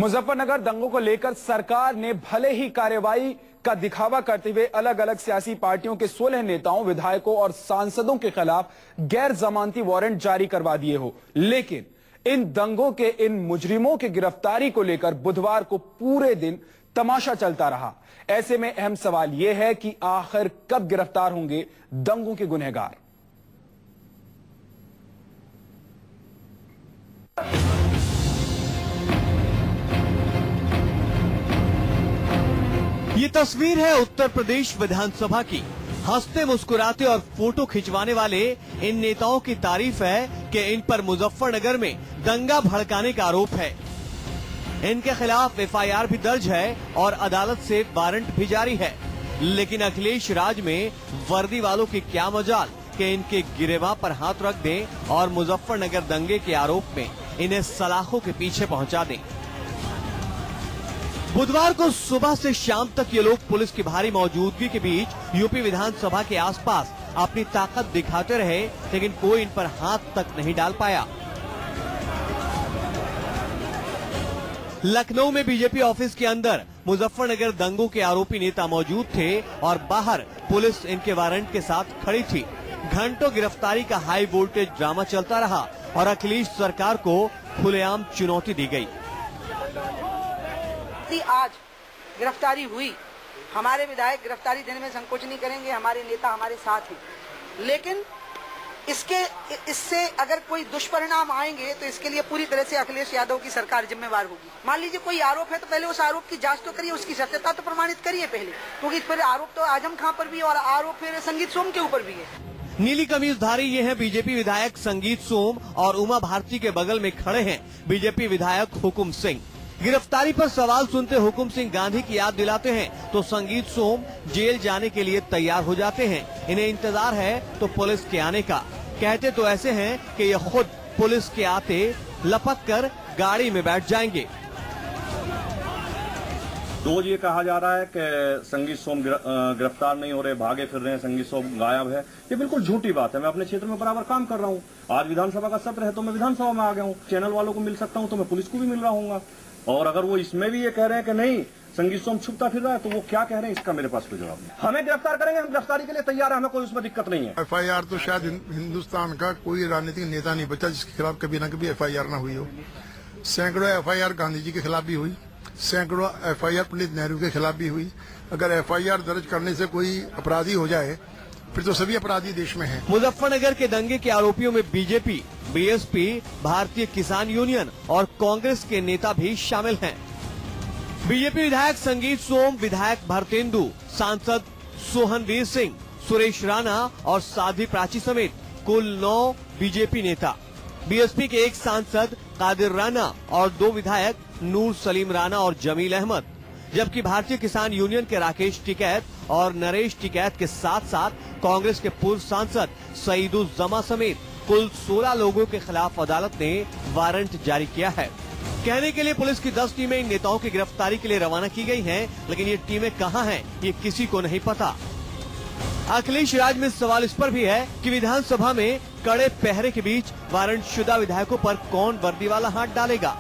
मुजफ्फरनगर दंगों को लेकर सरकार ने भले ही कार्रवाई का दिखावा करते हुए अलग अलग सियासी पार्टियों के 16 नेताओं, विधायकों और सांसदों के खिलाफ गैर जमानती वारंट जारी करवा दिए हो, लेकिन इन दंगों के इन मुजरिमों की गिरफ्तारी को लेकर बुधवार को पूरे दिन तमाशा चलता रहा। ऐसे में अहम सवाल यह है कि आखिर कब गिरफ्तार होंगे दंगों के गुनहगार। ये तस्वीर है उत्तर प्रदेश विधानसभा की। हंसते मुस्कुराते और फोटो खिंचवाने वाले इन नेताओं की तारीफ है कि इन पर मुजफ्फरनगर में दंगा भड़काने का आरोप है। इनके खिलाफ एफआईआर भी दर्ज है और अदालत से वारंट भी जारी है। लेकिन अखिलेश राज में वर्दी वालों की क्या मजाल कि इनके गिरेबां पर हाथ रख दें और मुजफ्फरनगर दंगे के आरोप में इन्हें सलाखों के पीछे पहुंचा दें। बुधवार को सुबह से शाम तक ये लोग पुलिस की भारी मौजूदगी के बीच यूपी विधानसभा के आसपास अपनी ताकत दिखाते रहे, लेकिन कोई इन पर हाथ तक नहीं डाल पाया। लखनऊ में बीजेपी ऑफिस के अंदर मुजफ्फरनगर दंगों के आरोपी नेता मौजूद थे और बाहर पुलिस इनके वारंट के साथ खड़ी थी। घंटों गिरफ्तारी का हाई वोल्टेज ड्रामा चलता रहा और अखिलेश सरकार को खुलेआम चुनौती दी गई। आज गिरफ्तारी हुई, हमारे विधायक गिरफ्तारी देने में संकोच नहीं करेंगे, हमारे नेता हमारे साथ हैं, लेकिन इससे अगर कोई दुष्परिणाम आएंगे तो इसके लिए पूरी तरह से अखिलेश यादव की सरकार जिम्मेवार होगी। मान लीजिए कोई आरोप है तो पहले उस आरोप की जांच तो करिए, उसकी सत्यता तो प्रमाणित करिए पहले, क्योंकि फिर आरोप तो आजम खां पर भी और आरोप फिर संगीत सोम के ऊपर भी है। नीली कमीजधारी ये है बीजेपी विधायक संगीत सोम और उमा भारती के बगल में खड़े हैं बीजेपी विधायक हुकुम सिंह। गिरफ्तारी पर सवाल सुनते हुकुम सिंह गांधी की याद दिलाते हैं तो संगीत सोम जेल जाने के लिए तैयार हो जाते हैं। इन्हें इंतजार है तो पुलिस के आने का। कहते तो ऐसे हैं कि ये खुद पुलिस के आते लपक कर गाड़ी में बैठ जाएंगे। रोज ये कहा जा रहा है कि संगीत सोम गिरफ्तार नहीं हो रहे, भागे फिर रहे हैं, संगीत सोम गायब है। ये बिल्कुल झूठी बात है। मैं अपने क्षेत्र में बराबर काम कर रहा हूँ। आज विधानसभा का सत्र है तो मैं विधानसभा में आ गया हूँ। चैनल वालों को मिल सकता हूँ तो मैं पुलिस को भी मिल रहा हूँ। और अगर वो इसमें भी ये कह रहे हैं कि नहीं संगीत सोम छुपता फिर रहा है, तो वो क्या कह रहे हैं इसका मेरे पास कोई जवाब नहीं। हमें गिरफ्तार करेंगे, हम गिरफ्तारी के लिए तैयार हैं, हमें कोई उसमें दिक्कत नहीं है। एफआईआर तो शायद हिंदुस्तान का कोई राजनीतिक नेता नहीं बचा जिसके खिलाफ कभी न कभी एफआईआर न हुई हो। सैकड़ों एफआईआर गांधी जी के खिलाफ भी हुई, सैकड़ों एफआईआर पंडित नेहरू के खिलाफ भी हुई। अगर एफआईआर दर्ज करने से कोई अपराधी हो जाए फिर तो सभी अपराधी देश में हैं। मुजफ्फरनगर के दंगे के आरोपियों में बीजेपी, बीएसपी, भारतीय किसान यूनियन और कांग्रेस के नेता भी शामिल हैं। बीजेपी विधायक संगीत सोम, विधायक भरतेंदु, सांसद सोहनवीर सिंह, सुरेश राणा और साध्वी प्राची समेत कुल 9 बीजेपी नेता। बीएसपी के एक सांसद कादिर राणा और 2 विधायक नूर सलीम राणा और जमील अहमद, जबकि भारतीय किसान यूनियन के राकेश टिकैत और नरेश टिकैत के साथ साथ कांग्रेस के पूर्व सांसद सईदुज्जमा समेत कुल 16 लोगों के खिलाफ अदालत ने वारंट जारी किया है। कहने के लिए पुलिस की 10 टीमें इन नेताओं की गिरफ्तारी के लिए रवाना की गई हैं, लेकिन ये टीमें कहां हैं ये किसी को नहीं पता। अखिलेश राज में सवाल इस पर भी है कि विधानसभा में कड़े पहरे के बीच वारंट शुदा विधायकों पर कौन वर्दी वाला हाथ डालेगा।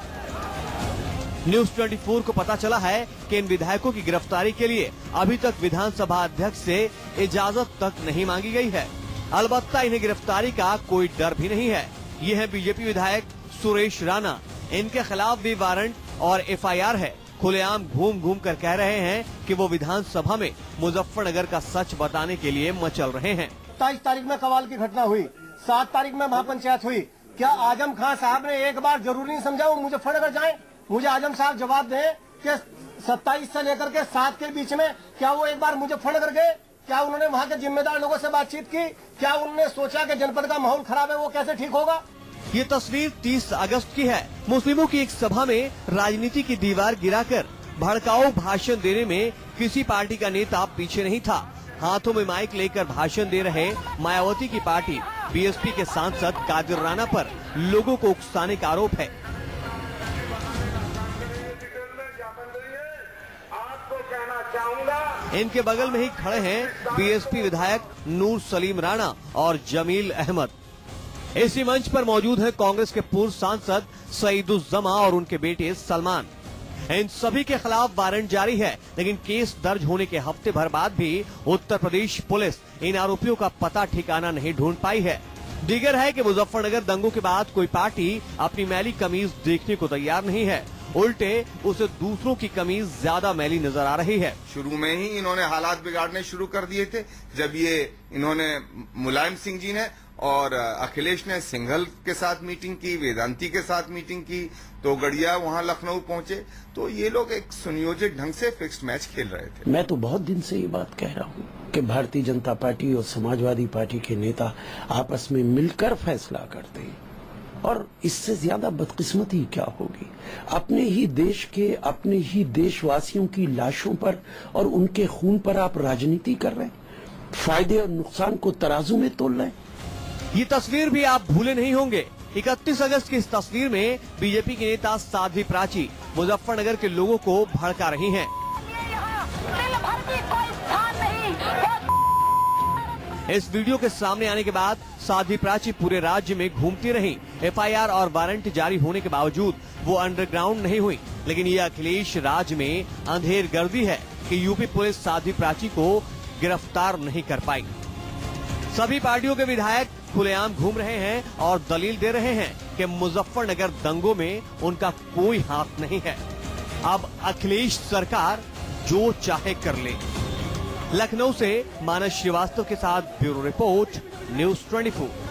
न्यूज 24 को पता चला है कि इन विधायकों की गिरफ्तारी के लिए अभी तक विधानसभा अध्यक्ष से इजाजत तक नहीं मांगी गई है। अलबत्ता इन्हें गिरफ्तारी का कोई डर भी नहीं है। ये है बीजेपी विधायक सुरेश राणा। इनके खिलाफ भी वारंट और एफआईआर है। खुलेआम घूम घूम कर कह रहे हैं कि वो विधानसभा में मुजफ्फरनगर का सच बताने के लिए मचल रहे हैं। 27 तारीख में कवाल की घटना हुई, 7 तारीख में महापंचायत हुई। क्या आजम खां साहब ने एक बार जरूरी नहीं समझा वो मुजफ्फरनगर जाएं? मुझे आजम साहब जवाब दें कि 27 से लेकर के 7 के बीच में क्या वो एक बार मुजफ्फरनगर गए? क्या उन्होंने वहाँ के जिम्मेदार लोगों से बातचीत की? क्या उन्होंने सोचा कि जनपद का माहौल खराब है, वो कैसे ठीक होगा? ये तस्वीर 30 अगस्त की है। मुस्लिमों की एक सभा में राजनीति की दीवार गिराकर भड़काऊ भाषण देने में किसी पार्टी का नेता पीछे नहीं था। हाथों में माइक लेकर भाषण दे रहे मायावती की पार्टी बीएसपी के सांसद कादिर राणा पर लोगों को उकसाने का आरोप है। इनके बगल में ही खड़े हैं बीएसपी विधायक नूर सलीम राणा और जमील अहमद। इसी मंच पर मौजूद है कांग्रेस के पूर्व सांसद सईदुज्जमा और उनके बेटे सलमान। इन सभी के खिलाफ वारंट जारी है, लेकिन केस दर्ज होने के हफ्ते भर बाद भी उत्तर प्रदेश पुलिस इन आरोपियों का पता ठिकाना नहीं ढूंढ पाई है। दीगर है कि मुजफ्फरनगर दंगों के बाद कोई पार्टी अपनी मैली कमीज देखने को तैयार नहीं है, उल्टे उसे दूसरों की कमीज ज्यादा मैली नजर आ रही है। शुरू में ही इन्होंने हालात बिगाड़ने शुरू कर दिए थे। जब ये इन्होंने मुलायम सिंह जी ने और अखिलेश ने सिंघल के साथ मीटिंग की, वेदांती के साथ मीटिंग की, तो गड़िया वहां लखनऊ पहुंचे, तो ये लोग एक सुनियोजित ढंग से फिक्स्ड मैच खेल रहे थे। मैं तो बहुत दिन से ये बात कह रहा हूँ कि भारतीय जनता पार्टी और समाजवादी पार्टी के नेता आपस में मिलकर फैसला करते हैं, और इससे ज्यादा बदकिस्मती क्या होगी। अपने ही देश के, अपने ही देशवासियों की लाशों पर और उनके खून पर आप राजनीति कर रहे हैं, फायदे और नुकसान को तराजू में तोल रहे हैं। ये तस्वीर भी आप भूले नहीं होंगे। 31 अगस्त की इस तस्वीर में बीजेपी के नेता साध्वी प्राची मुजफ्फरनगर के लोगों को भड़का रही हैं। इस वीडियो के सामने आने के बाद साध्वी प्राची पूरे राज्य में घूमती रही। FIR और वारंट जारी होने के बावजूद वो अंडरग्राउंड नहीं हुई, लेकिन ये अखिलेश राज में अंधेर गर्दी है कि यूपी पुलिस साध्वी प्राची को गिरफ्तार नहीं कर पाई। सभी पार्टियों के विधायक खुलेआम घूम रहे हैं और दलील दे रहे हैं कि मुजफ्फरनगर दंगों में उनका कोई हाथ नहीं है। अब अखिलेश सरकार जो चाहे कर ले। लखनऊ से मानस श्रीवास्तव के साथ ब्यूरो रिपोर्ट, न्यूज़ 24।